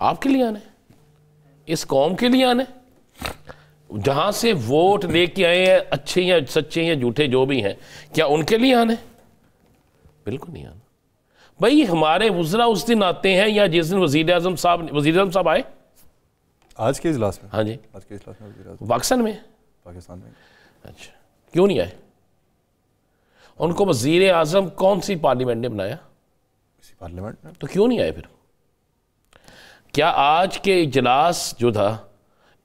آپ کے لیے آنا ہے, اس قوم کے لیے آنا ہے. جہاں سے ووٹ لے کے آئے ہیں, اچھے یا سچے یا جھوٹے جو بھی ہیں, کیا ان کے لیے آنا ہے؟ بالکل نہیں آنا. بھائی ہمارے وزراء اس دن آتے ہیں یا جس دن وزیر اعظم صاحب آئے آج کے اجلاس میں. ہاں جی, آج کے اجلاس میں پاکستان میں. پاکستان میں. اچھا, کیوں نہیں آئے؟ ان کو وزیر اعظم کون سی پارلیمنٹ نے بنایا؟ اسی پارلیمنٹ میں. تو کیوں نہیں آئے پھر؟ کیا آج کے اجلاس جو تھا,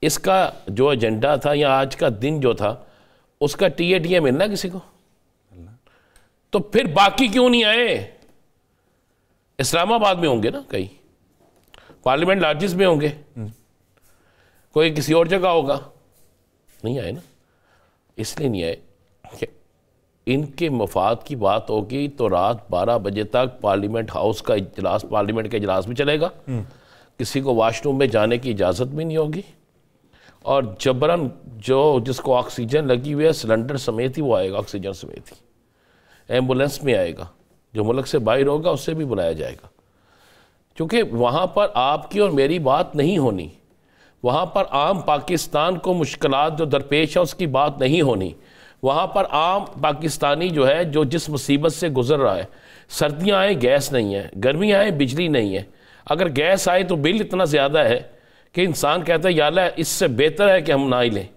اس کا جو ایجنڈا تھا یا آج کا دن جو تھا, اس کا ٹی اے ٹی اے ملنا کسی کو؟ تو پھر باقی کیوں نہیں آئے؟ اسلام آباد میں ہوں گے نا, کئی پارلیمنٹ لارجز میں ہوں گے, کوئی کسی اور جگہ ہوگا. نہیں آئے نا, اس لیے نہیں آئے کہ ان کے مفاد کی بات ہوگی تو رات 12 بجے تک پارلیمنٹ ہاؤس کا اجلاس, پارلیمنٹ کا اجلاس بھی چلے گا, کسی کو واش روم میں جانے کی اجازت بھی نہیں ہوگی, اور جبراً جس کو آکسیجن لگی ہوئی ہے سلنڈر سمیت ہی وہ آئے گا, آکسیجن سمیت ہی ایمبولنس میں آئے گا, جو ملک سے باہر ہوگا اسے بھی بلایا جائے گا. کیونکہ وہاں پر آپ کی اور میری بات نہیں ہونی, وہاں پر عام پاکستان کو مشکلات جو درپیش ہے اس کی بات نہیں ہونی. وہاں پر عام پاکستانی جو ہے جو جس مصیبت سے گزر رہا ہے, سردیاں آئیں گیس نہیں ہے, گرمیاں آئیں بجلی نہیں ہے, اگر گیس آئے تو بل اتنا زیادہ ہے کہ انسان کہتا ہے یا اللہ اس سے بہتر ہے کہ ہم نہ ہی لیں.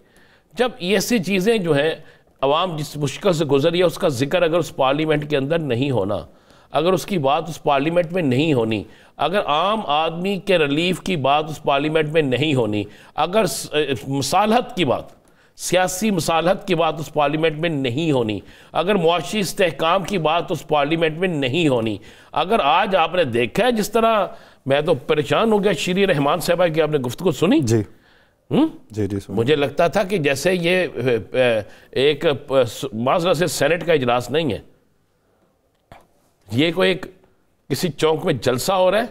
جب ایسی چیزیں جو ہیں عوام جس مشکل سے گزری ہے اس کا ذکر اگر اس پارلیمنٹ کے اندر نہیں ہونا, اگر اس کی بات اس پارلیمنٹ میں نہیں ہونی, اگر عام آدمی کے ریلیف کی بات اس پارلیمنٹ میں نہیں ہونی, اگر مصالحت کی بات, سیاسی مصالحت کی بات اس پارلیمنٹ میں نہیں ہونی, اگر معاشی استحکام کی بات اس پارلیمنٹ میں نہیں ہونی, اگر آج آپ نے دیکھا ہے جس طرح, میں تو پریشان ہو گیا شیری رحمان صاحبہ کی آپ نے گفتگو سنی. جی جی جی, مجھے لگتا تھا کہ جیسے یہ ایک معذرت سے سینٹ کا اجلاس نہیں ہے, یہ کوئی ایک کسی چوک میں جلسہ ہو رہا ہے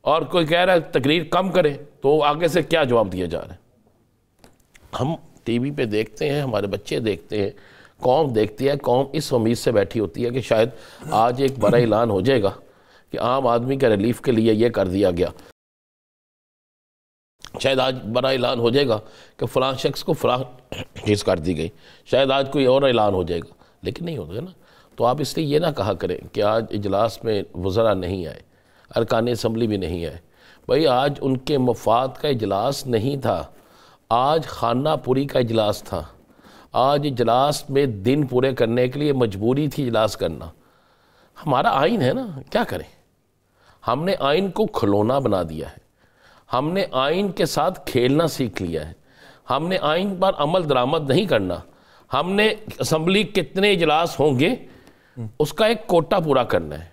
اور کوئی کہہ رہا ہے تقریر کم کرے, تو آگے سے کیا جواب دیا جا رہا ہے؟ ہم ٹی وی پہ دیکھتے ہیں, ہمارے بچے دیکھتے ہیں, قوم دیکھتی ہے, قوم اس امید سے بیٹھی ہوتی ہے کہ شاید آج ایک بڑا اعلان ہو جائے گا کہ عام آدمی کے ریلیف کے لیے یہ کر دیا گیا, شاید آج بڑا اعلان ہو جائے گا کہ فلاں شخص کو فلاں چیز کر دی گئی, شاید آج کوئی اور اعلان ہو جائے گا, لیکن نہیں ہوگا نا. تو آپ اس لیے یہ نہ کہا کریں کہ آج اجلاس میں وزراء نہیں آئے, ارکان اسمبلی بھی نہیں آئے. بھئی آج ان کے مفاد کا اجلاس نہیں تھا, آج خانہ پوری کا اجلاس تھا. آج اجلاس میں دن پورے کرنے کے لیے مجبوری تھی اجلاس کرنا. ہمارا آئین ہے نا, کیا کریں؟ ہم نے آئین کو کھلونا بنا دیا ہے, ہم نے آئین کے ساتھ کھیلنا سیکھ لیا ہے, ہم نے آئین پر عمل درآمد نہیں کرنا. ہم نے اسمبلی کتنے اجلاس ہوں گے اس کا ایک کوٹا پورا کرنا ہے.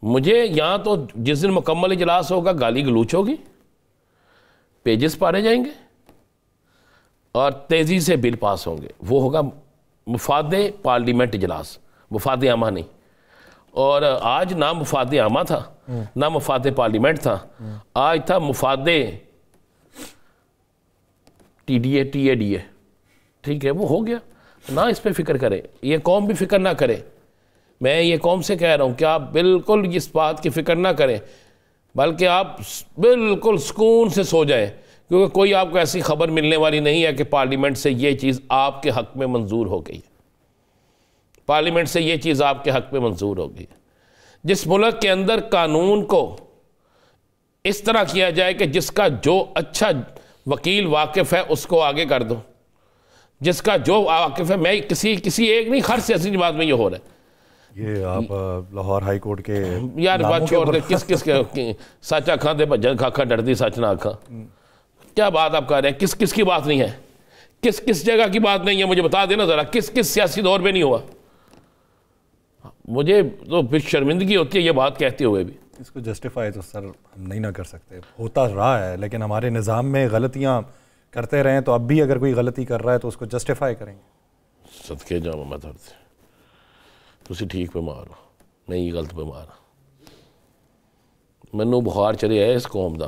مجھے یہاں تو جس دن مکمل اجلاس ہوگا گالی گلوچ ہوگی, پیجز پاڑے جائیں گے اور تیزی سے بل پاس ہوں گے. وہ ہوگا مفاد پارلیمنٹ اجلاس, مفاد عامہ نہیں. اور آج نہ مفاد عامہ تھا, نہ مفاد پارلیمنٹ تھا, آج تھا مفاد ٹی ڈی اے. ٹھیک ہے, وہ ہو گیا, نہ اس پہ فکر کرے, یہ قوم بھی فکر نہ کرے. میں یہ قوم سے کہہ رہا ہوں کہ آپ بالکل اس بات کی فکر نہ کریں, بلکہ آپ بالکل سکون سے سو جائیں, کیونکہ کوئی آپ کو ایسی خبر ملنے والی نہیں ہے کہ پارلیمنٹ سے یہ چیز آپ کے حق میں منظور ہو گئی ہے. پارلیمنٹ سے یہ چیز آپ کے حق میں منظور ہو گئی ہے. جس ملک کے اندر قانون کو اس طرح کیا جائے کہ جس کا جو اچھا وکیل واقف ہے اس کو آگے کر دو, جس کا جو واقف ہے, میں کسی ایک نہیں, ہر سیاسی جماعت میں یہ ہو رہا ہے. یہ آپ لاہور ہائی کورٹ کے یار بات چھوڑ دے, کس کے سچ آکھاں دے بھجن کھاکھا ڈردی سچ نہ آکھاں, کیا بات آپ کہہ رہے ہیں؟ کس کی بات نہیں ہے, کس جگہ کی بات نہیں ہے, مجھے بتا دینا ذرا, کس سیاسی دور میں نہیں ہوا. مجھے تو پھر شرمندگی ہوتی ہے یہ بات کہتے ہوئے بھی. اس کو جسٹیفائی تو سر ہم نہیں نہ کر سکتے, ہوتا رہا ہے, لیکن ہمارے نظام میں غلطیاں کرتے رہیں تو اب بھی اگر کوئی غلطی کر رہا ہے تو اس کو جسٹیفائی کریں گے. صدقے جاواں مدر سے, تسی ٹھیک پہ مارو, میں ہی غلط پہ مارا. مینوں بخار چڑھیا ہے اس قوم دا,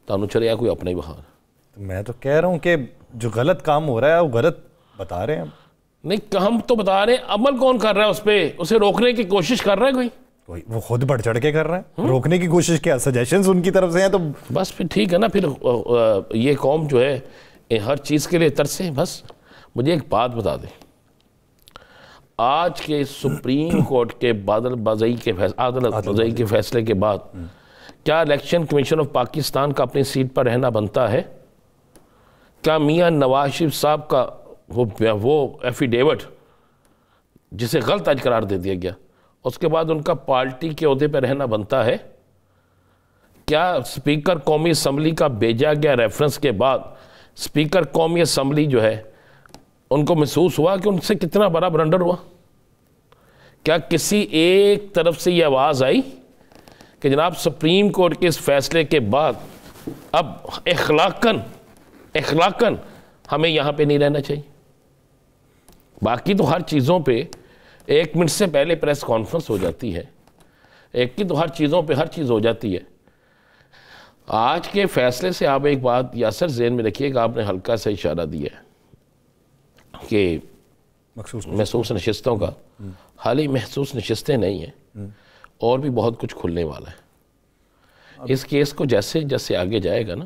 تانوں چڑھیا کوئی اپنا ہی بخار. میں تو کہہ رہا ہوں کہ جو غلط کام ہو رہا ہے وہ غلط بتا رہے ہیں. نہیں, ہم تو بتا رہے ہیں, عمل کون کر رہا ہے اس پہ, اسے روکنے کی کوشش کر رہا ہے کوئی؟ وہ خود بڑھ چڑھ کے کر رہے ہیں, روکنے کی کوشش کیا, سجیشنز ان کی طرف سے ہیں تو بس پھر ٹھیک ہے نا, پھر یہ قوم جو ہے ہر چیز کے لیے ترسے. بس مجھے ایک بات بتا دیں, آج کے سپریم کورٹ کے عادل بازئی کے فیصلے کے بعد کیا الیکشن کمیشن آف پاکستان کا اپنی سیٹ پر رہنا بنتا ہے؟ کیا میاں نواز شریف صاحب کا وہ ایفیڈیوٹ جسے غلط آج قرار دے دیا گیا, اس کے بعد ان کا پارٹی کے عہدے پہ رہنا بنتا ہے؟ کیا اسپیکر قومی اسمبلی کا بھیجا گیا ریفرنس کے بعد اسپیکر قومی اسمبلی جو ہے ان کو محسوس ہوا کہ ان سے کتنا بڑا بلنڈر ہوا؟ کیا کسی ایک طرف سے یہ آواز آئی کہ جناب سپریم کورٹ کے اس فیصلے کے بعد اب اخلاقاً ہمیں یہاں پہ نہیں رہنا چاہیے؟ باقی تو ہر چیزوں پہ 1 منٹ سے پہلے پریس کانفرنس ہو جاتی ہے, ایک کی تو ہر چیزوں پہ ہر چیز ہو جاتی ہے. آج کے فیصلے سے آپ ایک بات یاسر ذہن میں رکھیے کہ آپ نے ہلکا سا اشارہ دیا ہے کہ محسوس نشستوں کا, حالی محسوس نشستیں نہیں ہیں, اور بھی بہت کچھ کھلنے والا ہے. اس کیس کو جیسے جیسے آگے جائے گا نا,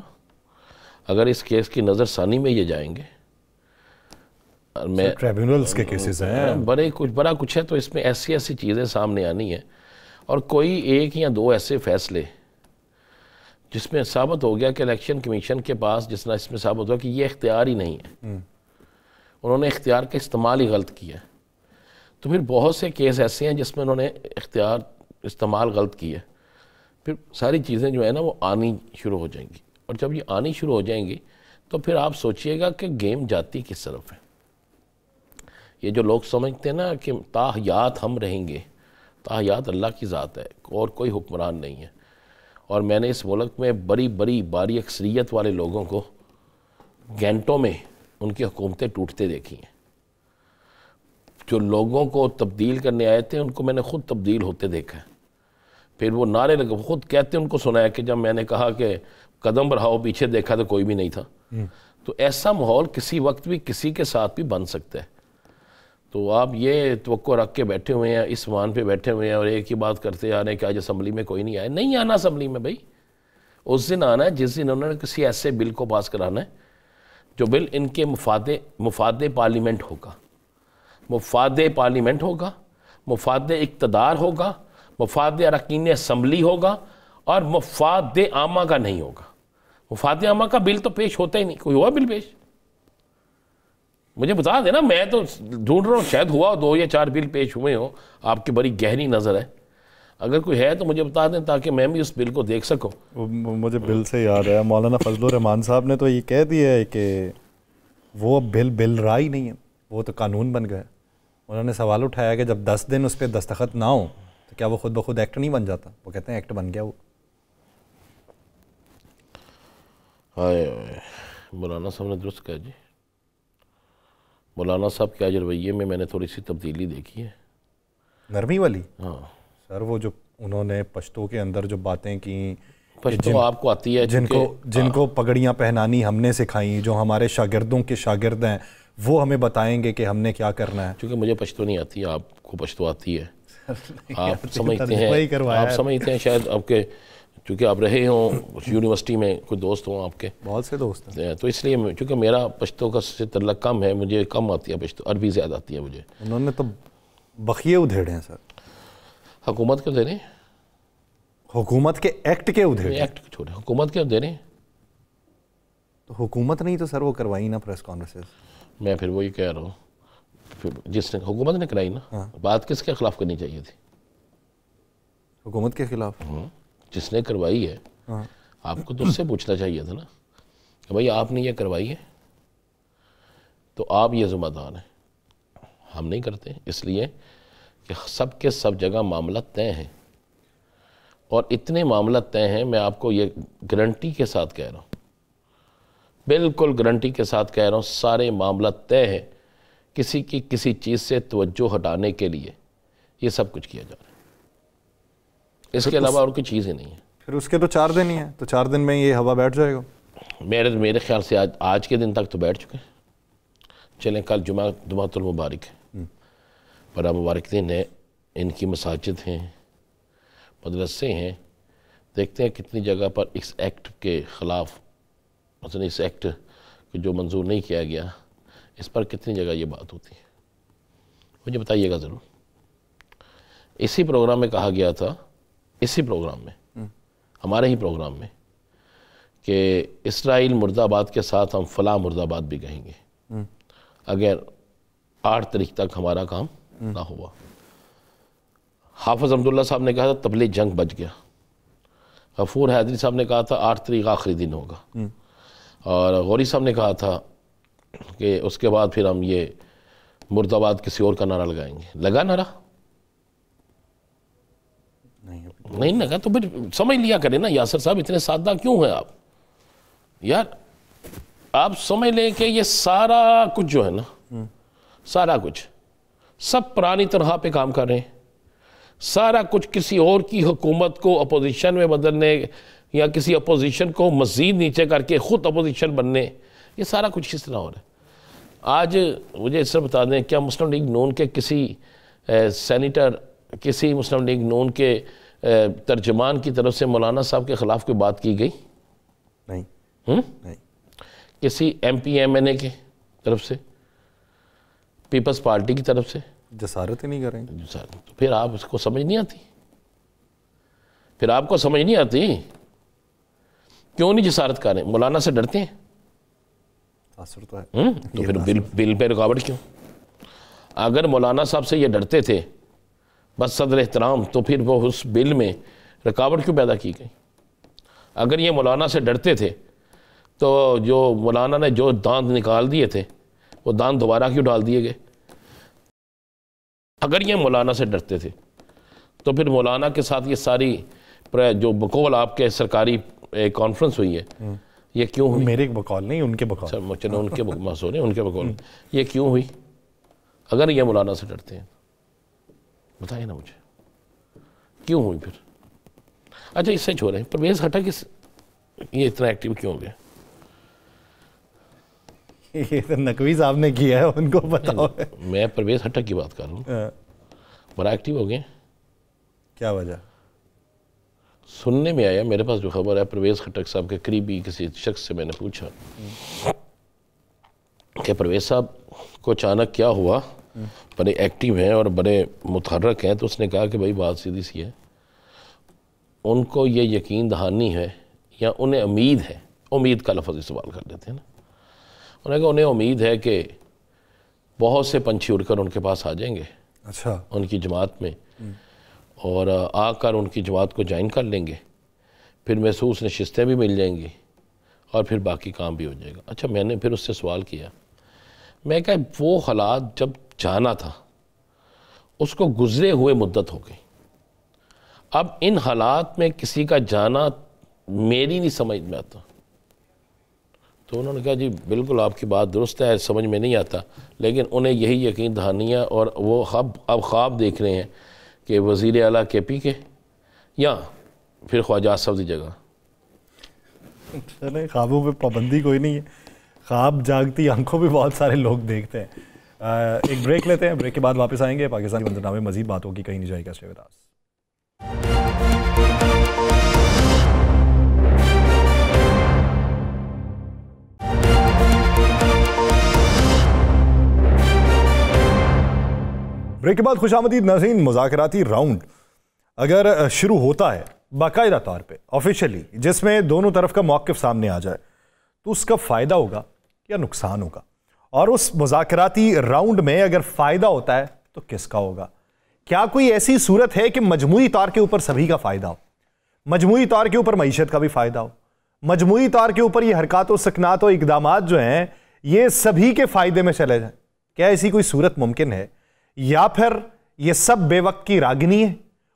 اگر اس کیس کی نظر ثانی میں یہ جائیں گے, ٹریبیونلز کے کیسز ہیں, بڑا کچھ ہے, تو اس میں ایسی چیزیں سامنے آنی ہیں, اور کوئی 1 یا 2 ایسے فیصلے جس میں ثابت ہو گیا کہ الیکشن کمیشن کے پاس اس میں ثابت ہوا کہ یہ اختیار ہی نہیں ہے, انہوں نے اختیار کا استعمال ہی غلط کیا ہے, تو پھر بہت سے کیس ایسے ہیں جس میں انہوں نے اختیار استعمال غلط کیا ہے. پھر ساری چیزیں جو ہے نا وہ آنی شروع ہو جائیں گی, اور جب یہ آنی شروع ہو جائیں گی تو پھر آپ سوچئے گا کہ گیم جاتی کس طرف ہے. یہ جو لوگ سمجھتے ہیں نا کہ تاحیات ہم رہیں گے, تاحیات اللہ کی ذات ہے اور کوئی حکمران نہیں ہے. اور میں نے اس ملک میں بڑی اکثریت والے لوگوں کو گھنٹوں میں ان کی حکومتیں ٹوٹتے دیکھی ہیں. جو لوگوں کو تبدیل کرنے آئے تھے ان کو میں نے خود تبدیل ہوتے دیکھا ہے. پھر وہ نعرے لگے, خود کہتے ان کو سنا ہے کہ جب میں نے کہا کہ قدم بڑھاؤ, پیچھے دیکھا تو کوئی بھی نہیں تھا. تو ایسا ماحول کسی وقت بھی کسی کے ساتھ بھی بن سکتا ہے. تو آپ یہ توقع رکھ کے بیٹھے ہوئے ہیں, اس مان پہ بیٹھے ہوئے ہیں, اور ایک ہی بات کرتے آ رہے ہیں کہ آج اسمبلی میں کوئی نہیں آئے. نہیں آنا اسمبلی میں بھائی, اس دن آنا ہے جس دن انہوں نے کسی ایسے بل کو پاس کرانا ہے جو بل ان کے مفاد پارلیمنٹ ہوگا, مفاد اقتدار ہوگا, مفاد اراکین اسمبلی ہوگا, اور مفاد عامہ کا نہیں ہوگا. مفاد عامہ کا بل تو پیش ہوتا ہی نہیں. کوئی ہوا بل پیش؟ مجھے بتا دینا, میں تو ڈھونڈ رہا ہوں, شاید ہوا 2 یا 4 بل پیش ہوئے ہوں. آپ کی بڑی گہری نظر ہے, اگر کوئی ہے تو مجھے بتا دیں تاکہ میں بھی اس بل کو دیکھ سکوں. مجھے بل سے یاد ہے, مولانا فضل الرحمان صاحب نے تو یہ کہہ دیا ہے کہ وہ بل رہا ہی نہیں ہے, وہ تو قانون بن گیا. انہوں نے سوال اٹھایا کہ جب 10 دن اس پہ دستخط نہ ہوں تو کیا وہ خود بخود ایکٹ نہیں بن جاتا؟ وہ کہتے ہیں ایکٹ بن گیا. وہ مولانا صاحب نے درست کہا جی. مولانا صاحب کے آج رویے میں نے تھوڑی سی تبدیلی دیکھی ہے, نرمی والی. ہاں سر, وہ جو انہوں نے پشتو کے اندر جو باتیں کی, پشتو آپ کو آتی ہے, جن کو پگڑیاں پہنانی ہم نے سکھائیں, جو ہمارے شاگردوں کے شاگرد ہیں وہ ہمیں بتائیں گے کہ ہم نے کیا کرنا ہے. چونکہ مجھے پشتو نہیں آتی, آپ کو پشتو آتی ہے, آپ سمجھتے ہیں شاید آپ کے, چونکہ آپ رہے ہوں یونیورسٹی میں, کوئی دوست ہوں آپ کے, بہت سے دوست ہیں, تو اس لیے چونکہ میرا پشتو کا سے تعلق کم ہے, مجھے کم آتی ہے پشتو, عربی زیادہ آتی ہے مجھے. انہوں نے تو بخیے ادھیڑے ہیں سر. حکومت کیوں دے رہے ہیں؟ حکومت کے ایکٹ کے ادھیڑے. ایکٹ چھوڑے, حکومت کیوں دے رہے ہیں؟ تو حکومت نہیں تو سر وہ کروائی نا پریس کانفرنس. میں پھر وہی کہہ رہا ہوں, جس نے حکومت نے کرائی نا, بات کس کے خلاف کرنی چاہیے تھی؟ حکومت کے خلاف. جس نے کروائی ہے آپ کو تو اس سے پوچھنا چاہیے تھا نا کہ بھائی آپ نے یہ کروائی ہے تو آپ یہ ذمہ دار ہیں. ہم نہیں کرتے, اس لیے کہ سب کے سب جگہ معاملات طے ہیں, اور اتنے معاملات طے ہیں, میں آپ کو یہ گارنٹی کے ساتھ کہہ رہا ہوں, بالکل گارنٹی کے ساتھ کہہ رہا ہوں, سارے معاملات طے ہیں. کسی کی کسی چیز سے توجہ ہٹانے کے لیے یہ سب کچھ کیا جا رہا ہے, اس کے علاوہ اور کوئی چیز ہی نہیں ہے. پھر اس کے تو 4 دن ہی ہیں, تو 4 دن میں یہ ہوا بیٹھ جائے گا. میرے خیال سے آج کے دن تک تو بیٹھ چکے ہیں. چلیں کل جمعۃ المبارک ہے, بڑا مبارک دن ہے, ان کی مساجد ہیں, مدرسے ہیں، دیکھتے ہیں کتنی جگہ پر اس ایکٹ کے خلاف، مثلا اس ایکٹ جو منظور نہیں کیا گیا اس پر کتنی جگہ یہ بات ہوتی ہے، مجھے بتائیے گا ضرور۔ اسی پروگرام میں کہا گیا تھا، اسی پروگرام میں، ہمارے ہی پروگرام میں، کہ اسرائیل مرد آباد کے ساتھ ہم فلاں مرد آباد بھی کہیں گے اگر 8 تاریخ تک ہمارا کام نہ ہوا۔ حافظ عبداللہ صاحب نے کہا تھا تبلیغ جنگ بچ گیا، غفور حیدری صاحب نے کہا تھا 8 تاریخ آخری دن ہوگا، اور غوری صاحب نے کہا تھا کہ اس کے بعد پھر ہم یہ مرد آباد کسی اور کا نعرہ لگائیں گے۔ لگا نعرہ؟ نہیں لگا تو پھر سمجھ لیا کریں نا یاسر صاحب، اتنے سادہ کیوں ہیں آپ یار؟ آپ سمجھ لیں کہ یہ سارا کچھ جو ہے نا، سارا کچھ سب پرانی طرح پہ کام کر رہے ہیں، سارا کچھ کسی اور کی حکومت کو اپوزیشن میں بدلنے یا کسی اپوزیشن کو مزید نیچے کر کے خود اپوزیشن بننے، یہ سارا کچھ کس طرح ہو رہا ہے۔ آج مجھے اس سے بتا دیں، کیا مسلم لیگ نون کے کسی سینیٹر، کسی مسلم لیگ نون کے ترجمان کی طرف سے مولانا صاحب کے خلاف کوئی بات کی گئی؟ نہیں۔ نہیں۔ کسی ایم پی ایم این اے کی طرف سے، پیپلز پارٹی کی طرف سے جسارت ہی نہیں کریں گے تو پھر آپ اس کو سمجھ نہیں آتی؟ پھر آپ کو سمجھ نہیں آتی کیوں نہیں جسارت کریں؟ مولانا سے ڈرتے ہیں تو ہے، تو پھر بل پہ رکاوٹ کیوں؟ اگر مولانا صاحب سے یہ ڈرتے تھے بس صدر احترام، تو پھر وہ اس بل میں رکاوٹ کیوں پیدا کی گئی؟ اگر یہ مولانا سے ڈرتے تھے تو جو مولانا نے جو داند نکال دیے تھے وہ داند دوبارہ کیوں ڈال دیے گئے؟ اگر یہ مولانا سے ڈرتے تھے تو پھر مولانا کے ساتھ یہ ساری جو بقول آپ کے سرکاری کانفرنس ہوئی ہے یہ کیوں ہوئی؟ میرے بقول نہیں، ان کے بقول، چلو ان کے ان کے بقول یہ کیوں ہوئی؟ اگر یہ مولانا سے ڈرتے ہیں بتائیں نا مجھے کیوں ہوئی پھر؟ اچھا اس سے چھوڑیں، پرویز خٹک یہ اتنا ایکٹیو کیوں ہو گیا؟ یہ تو نقوی صاحب نے کیا ہے، ان کو بتاؤ۔ میں پرویز خٹک کی بات کر رہا ہوں، بڑا ایکٹیو ہو گئے، کیا وجہ؟ سننے میں آیا، میرے پاس جو خبر ہے، پرویز خٹک صاحب کے قریبی کسی شخص سے میں نے پوچھا کہ پرویز صاحب کو اچانک کیا ہوا، بڑے ایکٹیو ہیں اور بڑے متحرک ہیں، تو اس نے کہا کہ بھائی بات سیدھی سی ہے، ان کو یہ یقین دہانی ہے یا انہیں امید ہے، امید کا لفظ استعمال کر لیتے ہیں نا، انہوں نے کہا انہیں امید ہے کہ بہت سے پنچھی اڑ کر ان کے پاس آ جائیں گے، اچھا، ان کی جماعت میں، اور آ کر ان کی جماعت کو جوائن کر لیں گے، پھر محسوس نشستیں بھی مل جائیں گی اور پھر باقی کام بھی ہو جائے گا۔ اچھا میں نے پھر اس سے سوال کیا، میں کہا وہ حالات جب جانا تھا اس کو گزرے ہوئے مدت ہو گئی، اب ان حالات میں کسی کا جانا میری نہیں سمجھ میں آتا۔ تو انہوں نے کہا جی بالکل آپ کی بات درست ہے، سمجھ میں نہیں آتا، لیکن انہیں یہی یقین دہانی ہے اور وہ اب خواب دیکھ رہے ہیں کہ وزیر اعلیٰ کے پی کے یا پھر خواجہ آصف دی جگہ۔ خوابوں پہ پابندی کوئی نہیں ہے، خواب جاگتی آنکھوں بھی بہت سارے لوگ دیکھتے ہیں۔ ایک بریک لیتے ہیں، بریک کے بعد واپس آئیں گے، پاکستانی منظرنامے مزید باتوں کی کہیں نہیں جائے گا۔ Stay with us. بریک کے بعد خوش آمدید ناظرین۔ مذاکراتی راؤنڈ اگر شروع ہوتا ہے باقاعدہ طور پہ آفیشلی، جس میں دونوں طرف کا موقف سامنے آ جائے، تو اس کا فائدہ ہوگا یا نقصان ہوگا؟ اور اس مذاکراتی راؤنڈ میں اگر فائدہ ہوتا ہے تو کس کا ہوگا؟ کیا کوئی ایسی صورت ہے کہ مجموعی طور کے اوپر سبھی کا فائدہ ہو، مجموعی طور کے اوپر معیشت کا بھی فائدہ ہو، مجموعی طور کے اوپر یہ حرکات و سکنات و اقدامات جو ہیں یہ سبھی کے فائدے میں چلے جائیں؟ کیا ایسی کوئی صورت ممکن ہے، یا پھر یہ سب بے وقت کی راگنی ہے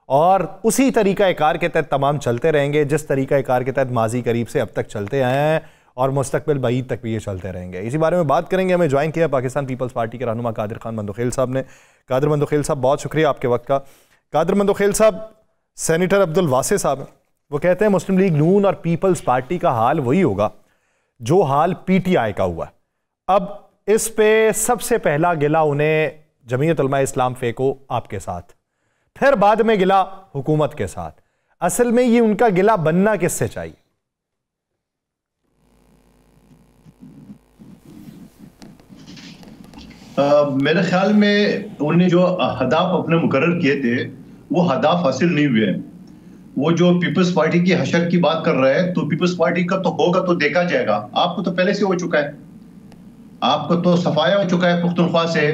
اور اسی طریقہ کار کے تحت تمام چلتے رہیں گے جس طریقہ کار کے تحت ماضی قریب سے اب تک چلتے آئے ہیں اور مستقبل بعید تک بھی یہ چلتے رہیں گے؟ اسی بارے میں بات کریں گے۔ ہمیں جوائن کیا پاکستان پیپلز پارٹی کے رہنما قادر خان مندوخیل صاحب نے۔ قادر مندوخیل صاحب بہت شکریہ آپ کے وقت کا۔ قادر مندوخیل صاحب، سینیٹر عبدالواسع صاحب ہیں، وہ کہتے ہیں مسلم لیگ نون اور پیپلز پارٹی کا حال وہی ہوگا جو حال پی ٹی آئی کا ہوا ہے۔ اب اس پہ سب سے پہلا گلہ انہیں جمعیت علماء اسلام فیکو آپ کے ساتھ، پھر بعد میں گلا حکومت کے ساتھ۔ اصل میں یہ ان کا گلہ بننا کس سے چاہیے؟ میرے خیال میں انہوں نے جو ہدف اپنے مقرر کیے تھے وہ ہدف حاصل نہیں ہوئے. وہ جو پیپلز پارٹی کی حشر کی بات کر رہے ہیں تو پیپلز پارٹی کا تو ہوگا تو دیکھا جائے گا. آپ کو تو پہلے سے ہو چکا ہے, آپ کو تو صفایا ہو چکا ہے پختونخوا سے.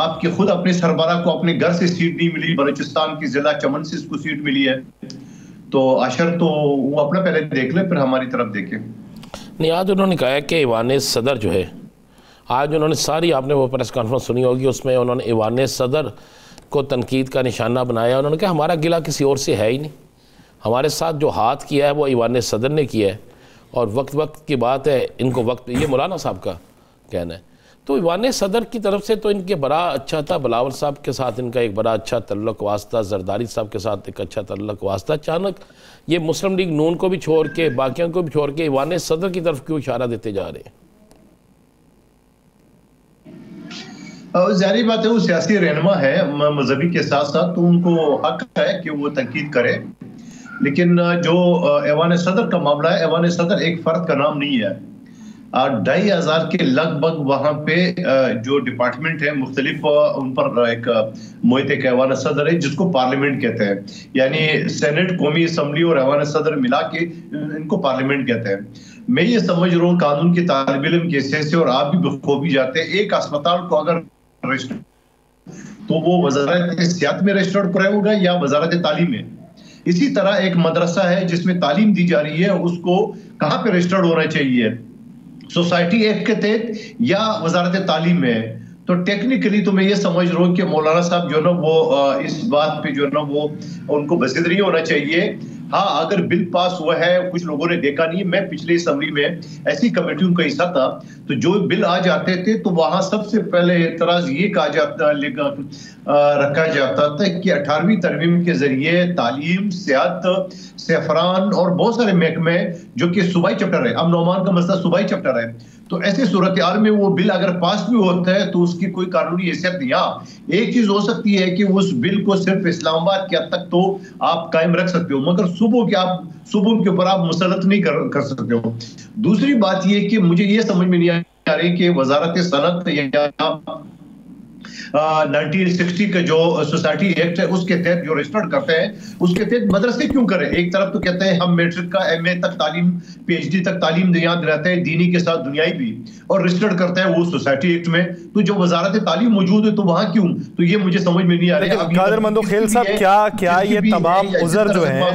آپ کے خود اپنے سربراہ کو اپنے گھر سے سیٹ نہیں ملی, بلوچستان کی ضلع چمن سے اس کو سیٹ ملی ہے. تو حشر تو وہ اپنا پہلے دیکھ لے پھر ہماری طرف دیکھیں. نہیں, آج انہوں نے کہا ہے کہ ایوان صدر جو ہے, آج انہوں نے ساری, آپ نے وہ پریس کانفرنس سنی ہوگی, اس میں انہوں نے ایوان صدر کو تنقید کا نشانہ بنایا. انہوں نے کہا ہمارا گلہ کسی اور سے ہے ہی نہیں, ہمارے ساتھ جو ہاتھ کیا ہے وہ ایوان صدر نے کیا ہے, اور وقت کی بات ہے, ان کو وقت, یہ مولانا صاحب کا کہنا ہے. تو ایوان صدر کی طرف سے تو ان کے بڑا اچھا تھا, بلاول صاحب کے ساتھ ان کا ایک بڑا اچھا تعلق واسطہ, زرداری صاحب کے ساتھ ایک اچھا تعلق واسطہ. اچانک یہ مسلم لیگ نون کو بھی چھوڑ کے, باقیوں کو بھی چھوڑ کے ایوان صدر کی طرف کیوں اشارہ دیتے جا رہے ہیں؟ ظاہری بات ہے وہ سیاسی رہنما ہے مذہبی کے ساتھ ساتھ, تو ان کو حق ہے کہ وہ تنقید کرے. لیکن جو ایوان صدر کا معاملہ ہے, ایوان صدر ایک فرد کا نام نہیں ہے. 2500 کے لگ بھگ وہاں پہ جو ڈپارٹمنٹ ہے مختلف, ان پر ایک محیط ایک ایوان صدر ہے جس کو پارلیمنٹ کہتے ہیں. یعنی سینٹ, قومی اسمبلی اور ایوان صدر ملا کے ان کو پارلیمنٹ کہتے ہیں. میں یہ سمجھ رہا ہوں قانون کی طالب علم کے حصے سے, اور آپ بھی بخوبی جاتے ہیں, ایک اسپتال کو اگر تو وہ وزارت صحت میں رجسٹرڈ کرے ہوگا یا وزارت تعلیم میں. اسی طرح ایک مدرسہ ہے جس میں تعلیم دی جا رہی ہے, اس کو کہاں پہ رجسٹرڈ ہونا چاہیے, سوسائٹی ایکٹ کے تحت یا وزارت تعلیم میں. تو ٹیکنیکلی تو میں یہ سمجھ رہا ہوں کہ مولانا صاحب جو ہے نا وہ اس بات پہ جو ہے نا وہ ان کو بصیرت نہیں ہونا چاہیے. ہاں اگر بل پاس ہوا ہے, کچھ لوگوں نے دیکھا نہیں, میں پچھلی اسمبلی میں ایسی کمیٹیوں کا حصہ تھا, تو جو بل آ جاتے تھے تو وہاں سب سے پہلے اعتراض یہ کہا جاتا رکھا جاتا تھا کہ 18ویں ترمیم کے ذریعے تعلیم, صحت, سیفران اور بہت سارے محکمے جو کہ صوبائی چیپٹر ہے, اب نعمان کا مسئلہ صوبائی چیپٹر ہے, تو ایسے صورتحال میں وہ بل اگر پاس بھی ہوتا ہے تو اس کی کوئی قانونی حیثیت نہیں. ہاں ایک چیز ہو سکتی ہے کہ اس بل کو صرف اسلام آباد کے حد تک تو آپ قائم رکھ سکتے ہو, مگر صوبوں کے اوپر آپ مسلط نہیں کر سکتے ہو. دوسری بات یہ کہ مجھے یہ سمجھ میں نہیں آ رہی کہ وزارت صنعت یا 1960 کا جو سوسائٹی ایکٹ ہے اس کے تحت جو رجسٹرڈ کرتے ہیں اس کے تحت مدرسے کیوں کریں؟ ایک طرف تو کہتے ہیں ہم میٹرک کا ایم اے تک تعلیم, پی ایچ ڈی تک تعلیم یاد رہتے ہیں, دینی کے ساتھ دنیائی بھی, اور رجسٹرڈ کرتے ہیں وہ سوسائٹی ایکٹ میں. تو جو وزارت تعلیم موجود ہے تو وہاں کیوں؟ تو یہ مجھے سمجھ میں نہیں آ رہا. قادر مندوخیل صاحب, کیا یہ تمام عذر جو ہیں,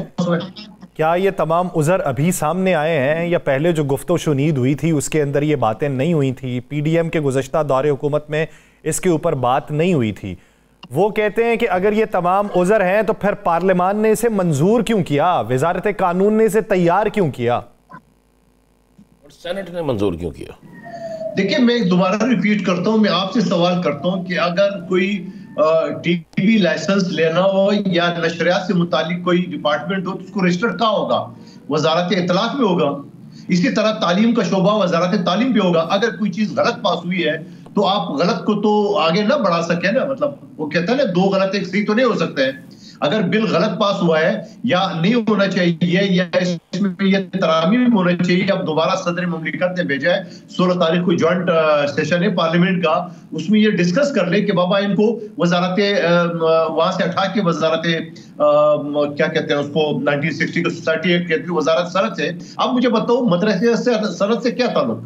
کیا یہ تمام عذر ابھی سامنے آئے ہیں یا پہلے جو گفت و شنید ہوئی تھی اس کے اندر یہ باتیں نہیں ہوئی تھی؟ پی ڈی ایم کے گزشتہ دور حکومت میں اس کے اوپر بات نہیں ہوئی تھی. وہ کہتے ہیں کہ اگر یہ تمام عذر ہیں تو پھر پارلیمان نے اسے منظور کیوں کیا, وزارت قانون نے اسے تیار کیوں کیا, اور سینٹ نے منظور کیوں کیا؟ دیکھیں میں دوبارہ ریپیٹ کرتا ہوں, میں آپ سے سوال کرتا ہوں کہ اگر کوئی ٹی وی لائسنس لینا ہو یا نشریات سے متعلق کوئی ڈپارٹمنٹ ہو تو اس کو رجسٹر کہاں ہوگا؟ وزارت اطلاعات میں ہوگا. اسی طرح تعلیم کا شعبہ وزارت تعلیم پہ ہوگا. اگر کوئی چیز غلط پاس ہوئی ہے تو آپ غلط کو تو آگے نہ بڑھا سکیں نا, مطلب وہ کہتا ہے نا 2 غلط ایک صحیح تو نہیں ہو سکتے ہیں. اگر بل غلط پاس ہوا ہے یا نہیں ہونا چاہیے یا اس میں یہ ترامیم ہونا چاہیے, اب دوبارہ صدر مملکت نے بھیجا ہے 16 تاریخ کو جوائنٹ سیشن ہے پارلیمنٹ کا, اس میں یہ ڈسکس کر لے کہ بابا ان کو وزارت وہاں سے اٹھا کے وزارت کیا کہتے ہیں اس کو 1960 کا سوسائٹی ایکٹ کہتے ہیں وزارت صنعت سے. اب مجھے بتاؤ مدرسے سے صنعت سے کیا تعلق؟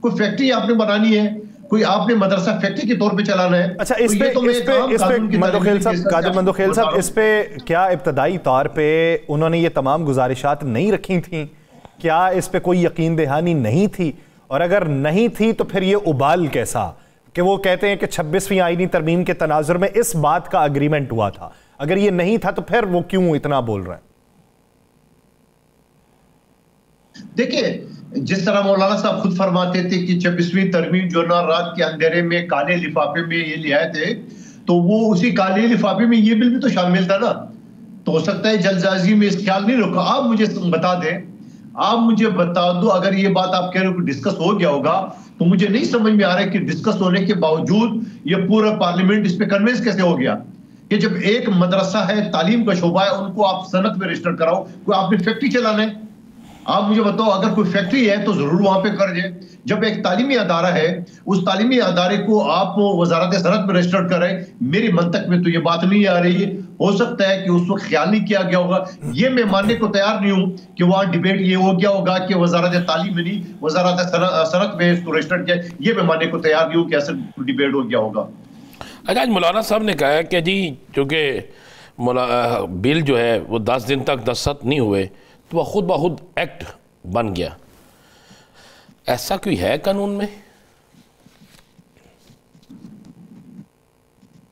کوئی فیکٹری آپ نے بنانی ہے, کوئی آپ نے مدرسہ فیکٹری کے طور پہ چلانا ہے. اچھا اس پہ قادر مندوخیل صاحب, اس پہ کیا ابتدائی طور پہ انہوں نے یہ تمام گزارشات نہیں رکھی تھیں؟ کیا اس پہ کوئی یقین دہانی نہیں تھی؟ اور اگر نہیں تھی تو پھر یہ ابال کیسا کہ وہ کہتے ہیں کہ 26ویں آئینی ترمیم کے تناظر میں اس بات کا اگریمنٹ ہوا تھا؟ اگر یہ نہیں تھا تو پھر وہ کیوں اتنا بول رہے ہیں؟ دیکھیں جس طرح مولانا صاحب خود فرماتے تھے کہ 26ویں ترمیم جو نا رات کے اندھیرے میں کالے لفافے میں یہ لے آئے تھے, تو وہ اسی کالے لفافے میں یہ بل بھی تو شامل تھا نا. تو ہو سکتا ہے جلد بازی میں اس خیال نہیں رکھا. آپ مجھے بتا دیں, آپ مجھے بتا دو, اگر یہ بات آپ کہہ رہے ہو کہ ڈسکس ہو گیا ہوگا تو مجھے نہیں سمجھ میں آ رہا ہے کہ ڈسکس ہونے کے باوجود یہ پورا پارلیمنٹ اس پہ کنوینس کیسے ہو گیا. کہ جب ایک مدرسہ ہے, تعلیم کا شعبہ ہے, ان کو آپ صنعت میں رجسٹر کراؤ. کوئی آپ نے فیکٹری چلانا ہے, آپ مجھے بتاؤ, اگر کوئی فیکٹری ہے تو ضرور وہاں پہ کر جائے. جب ایک تعلیمی ادارہ ہے, اس تعلیمی ادارے کو آپ وزارت صنعت میں رجسٹر کریں, میری منطق میں تو یہ بات نہیں آ رہی ہے. ہو سکتا ہے کہ اس وقت خیال نہیں کیا گیا ہوگا. یہ میں ماننے کو تیار نہیں ہوں کہ وہاں ڈیبیٹ یہ ہو گیا ہوگا کہ وزارت تعلیم میں نہیں, وزارت صنعت میں اس کو رجسٹر کیا. یہ میں ماننے کو تیار نہیں ہوں کہ ایسا ڈیبیٹ ہو گیا ہوگا. اچھا, مولانا صاحب نے کہا ہے کہ جی چونکہ بل جو ہے وہ 10 دن تک دستخط نہیں ہوئے تو وہ خود بخود ایکٹ بن گیا. ایسا کوئی ہے قانون میں؟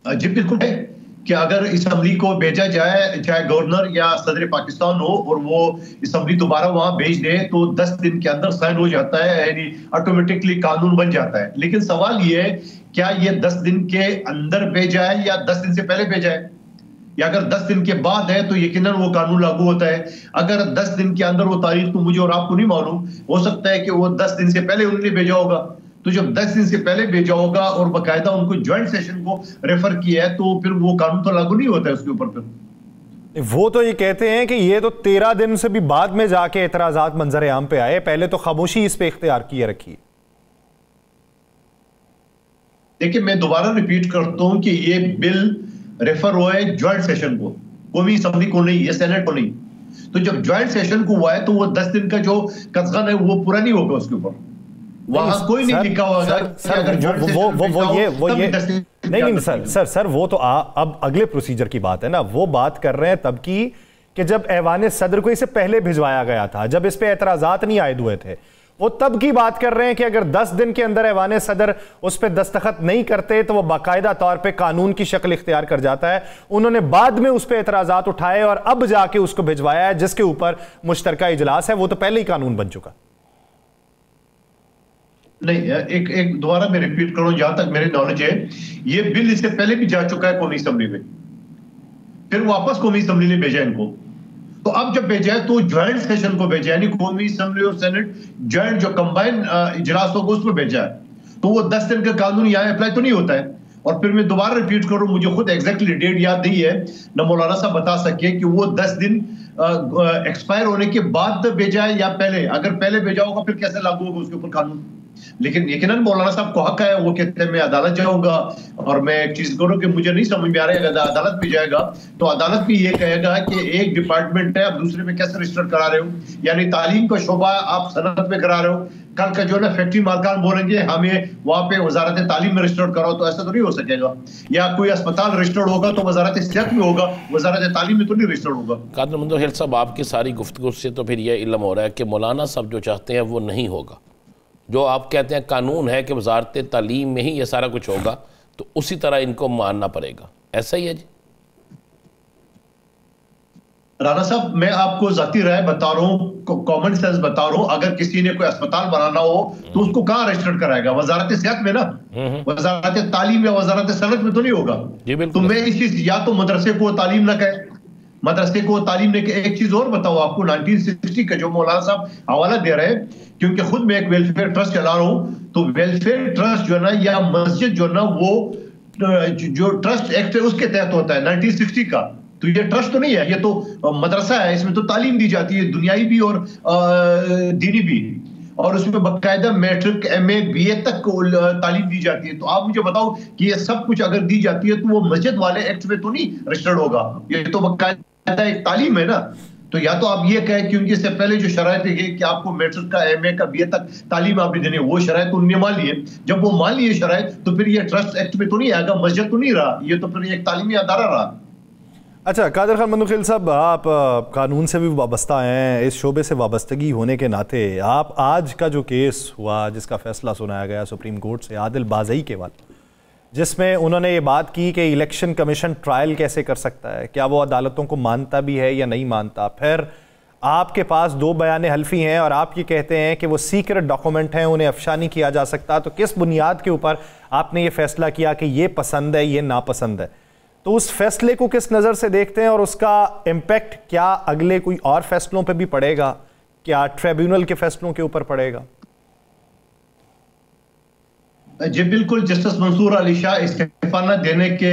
جی بالکل ہے کہ اگر اسمبلی کو بھیجا جائے, چاہے گورنر یا صدر پاکستان ہو, اور وہ اسمبلی دوبارہ وہاں بھیج دے تو 10 دن کے اندر سائن ہو جاتا ہے, یعنی آٹومیٹکلی قانون بن جاتا ہے. لیکن سوال یہ ہے, کیا یہ 10 دن کے اندر بھیجا ہے یا 10 دن سے پہلے بھیجا ہے؟ یا اگر 10 دن کے بعد ہے تو یقیناً وہ قانون لاگو ہوتا ہے. اگر 10 دن کے اندر, وہ تاریخ تو مجھے اور آپ کو نہیں معلوم, ہو سکتا ہے کہ وہ 10 دن سے پہلے انہوں نے بھیجا ہوگا. تو جب 10 دن سے پہلے بھیجا ہوگا اور باقاعدہ ان کو جوائنٹ سیشن کو ریفر کیا ہے, تو پھر وہ قانون تو لاگو نہیں ہوتا ہے اس کے اوپر. پھر وہ تو یہ کہتے ہیں کہ یہ تو 13 دن سے بھی بعد میں جا کے اعتراضات منظر عام پہ آئے, پہلے تو خاموشی اس پہ اختیار کیے رکھی. دیکھیں, میں دوبارہ ریپیٹ کرتا ہوں کہ یہ بل ریفر ہوا ہے جوائنٹ سیشن کو, قومی اسمبلی کو نہیں, یہ سینٹ کو نہیں. تو جب جوائنٹ سیشن کو ہوا ہے تو وہ 10 دن کا جو قزغن ہے وہ پورا نہیں ہوگا اس کے اوپر. وہاں کوئی نہیں لکھا ہوگا نہیں سر, وہ تو اب اگلے پروسیجر کی بات ہے نا. وہ بات کر رہے ہیں تب کی کہ جب ایوان صدر کو اسے پہلے بھجوایا گیا تھا, جب اس پہ اعتراضات نہیں عائد ہوئے تھے, وہ تب کی بات کر رہے ہیں کہ اگر 10 دن کے اندر ایوان صدر اس پہ دستخط نہیں کرتے تو وہ باقاعدہ طور پہ قانون کی شکل اختیار کر جاتا ہے. انہوں نے بعد میں اس پہ اعتراضات اٹھائے اور اب جا کے اس کو بھجوایا ہے, جس کے اوپر مشترکہ اجلاس ہے. وہ تو پہلے ہی قانون بن چکا. نہیں, ایک دوبارہ میں ریپیٹ کروں, جہاں تک میری نالج ہے یہ بل اس سے پہلے بھی جا چکا ہے قومی اسمبلی میں, پھر واپس قومی اسمبلی نے بھیجا ان کو. تو اب جب بھیجا ہے تو جوائنٹ سیشن کو بھیجا ہے, یعنی قومی اسمبلی اور سینٹ جوائنٹ جو کمبائن اجلاس ہوگا اس کو بھیجا ہے. تو وہ 10 دن کا قانون یہاں اپلائی تو نہیں ہوتا ہے. اور پھر میں دوبارہ ریپیٹ کروں, مجھے خود ایگزیکٹلی ڈیٹ یاد نہیں ہے, نہ مولانا صاحب بتا سکے کہ وہ 10 دن ایکسپائر ہونے کے بعد بھیجا ہے یا پہلے. اگر پہلے بھیجا ہوگا پھر کیسے لاگو ہوگا اس کے اوپر قانون. لیکن یقیناً مولانا صاحب کو حق ہے, وہ کہتے ہیں میں عدالت جاؤں گا, اور میں ایک چیز کروں کہ مجھے نہیں سمجھ میں آ رہا ہے, اگر عدالت بھی جائے گا تو عدالت بھی یہ کہے گا کہ ایک ڈپارٹمنٹ ہے, آپ دوسرے میں کیسے رجسٹر کرا رہے ہو. یعنی تعلیم کا شعبہ آپ صنعت میں کرا رہے ہو, کل کا جو ہے نا فیکٹری مالکان بولیں گے ہمیں وہاں پہ وزارت تعلیم میں رجسٹر کراؤ, تو ایسا تو نہیں ہو سکے گا. یا کوئی اسپتال رجسٹرڈ ہوگا تو وزارت صحت میں ہوگا, وزارت تعلیم میں تو نہیں رجسٹرڈ ہوگا. قادر منظور صاحب, آپ کی ساری گفتگو سے تو پھر یہ علم ہو رہا ہے کہ مولانا صاحب جو چاہتے ہیں وہ نہیں ہوگا. جو آپ کہتے ہیں قانون ہے کہ وزارت تعلیم میں ہی یہ سارا کچھ ہوگا, تو اسی طرح ان کو ماننا پڑے گا, ایسا ہی ہے جی؟ رانا صاحب, میں آپ کو ذاتی رائے بتا رہا ہوں, کامن سینس بتا رہا ہوں. اگر کسی نے کوئی اسپتال بنانا ہو تو اس کو کہاں رجسٹر کرائے گا؟ وزارت صحت میں نا, وزارت تعلیم یا وزارت صنعت میں تو نہیں ہوگا. تو میں اس چیز, یا تو مدرسے کو تعلیم نہ کہے, مدرسے کو تعلیم نے کہ. ایک چیز اور بتاؤ آپ کو, 1960 کا جو مولانا صاحب حوالہ دے رہے ہیں, کیونکہ خود میں ایک ویلفیئر ٹرسٹ چلا رہا ہوں, تو ویلفیئر ٹرسٹ جو ہے نا یا مسجد جو ہے نا وہ جو ٹرسٹ ایکٹ ہے اس کے تحت ہوتا ہے 1960 کا. تو یہ ٹرسٹ تو نہیں ہے, یہ تو مدرسہ ہے, اس میں تو تعلیم دی جاتی ہے, دنیائی بھی اور دینی بھی, اور اس میں باقاعدہ میٹرک ایم اے بی اے تک تعلیم دی جاتی ہے. تو آپ مجھے بتاؤ کہ یہ سب کچھ اگر دی جاتی ہے تو وہ مسجد والے ایکٹ میں تو نہیں رجسٹرڈ ہوگا, یہ تو باقاعدہ ایک تعلیم ہے نا. تو یا تو آپ یہ کہیں کیونکہ اس سے پہلے جو شرائط ہے کہ آپ کو میٹرک کا ایم اے کا بی اے تک تعلیم آپ نے دینی, وہ شرائط انہوں نے مان لیے. جب وہ مان لیے شرائط تو پھر یہ ٹرسٹ ایکٹ میں تو نہیں آئے گا, مسجد تو نہیں رہا, یہ تو پھر ایک تعلیمی ادارہ رہا. اچھا قادر خان مندوخیل صاحب, آپ قانون سے بھی وابستہ ہیں, اس شعبے سے وابستگی ہونے کے ناطے آپ آج کا جو کیس ہوا جس کا فیصلہ سنایا گیا سپریم کورٹ سے عادل بازئی کے بعد, جس میں انہوں نے یہ بات کی کہ الیکشن کمیشن ٹرائل کیسے کر سکتا ہے, کیا وہ عدالتوں کو مانتا بھی ہے یا نہیں مانتا. پھر آپ کے پاس 2 بیان حلفی ہیں اور آپ یہ کہتے ہیں کہ وہ سیکرٹ ڈاکومنٹ ہیں, انہیں افشا نہیں کیا جا سکتا. تو کس بنیاد کے اوپر آپ نے یہ فیصلہ کیا کہ یہ پسند ہے, یہ ناپسند ہے؟ تو اس فیصلے کو کس نظر سے دیکھتے ہیں, اور اس کا امپیکٹ کیا اگلے کوئی اور فیصلوں پہ بھی پڑے گا, کیا ٹریبیونل کے فیصلوں کے اوپر پڑے گا؟ جی بالکل, جسٹس منصور علی شاہ استعفیٰ نہ دینے کے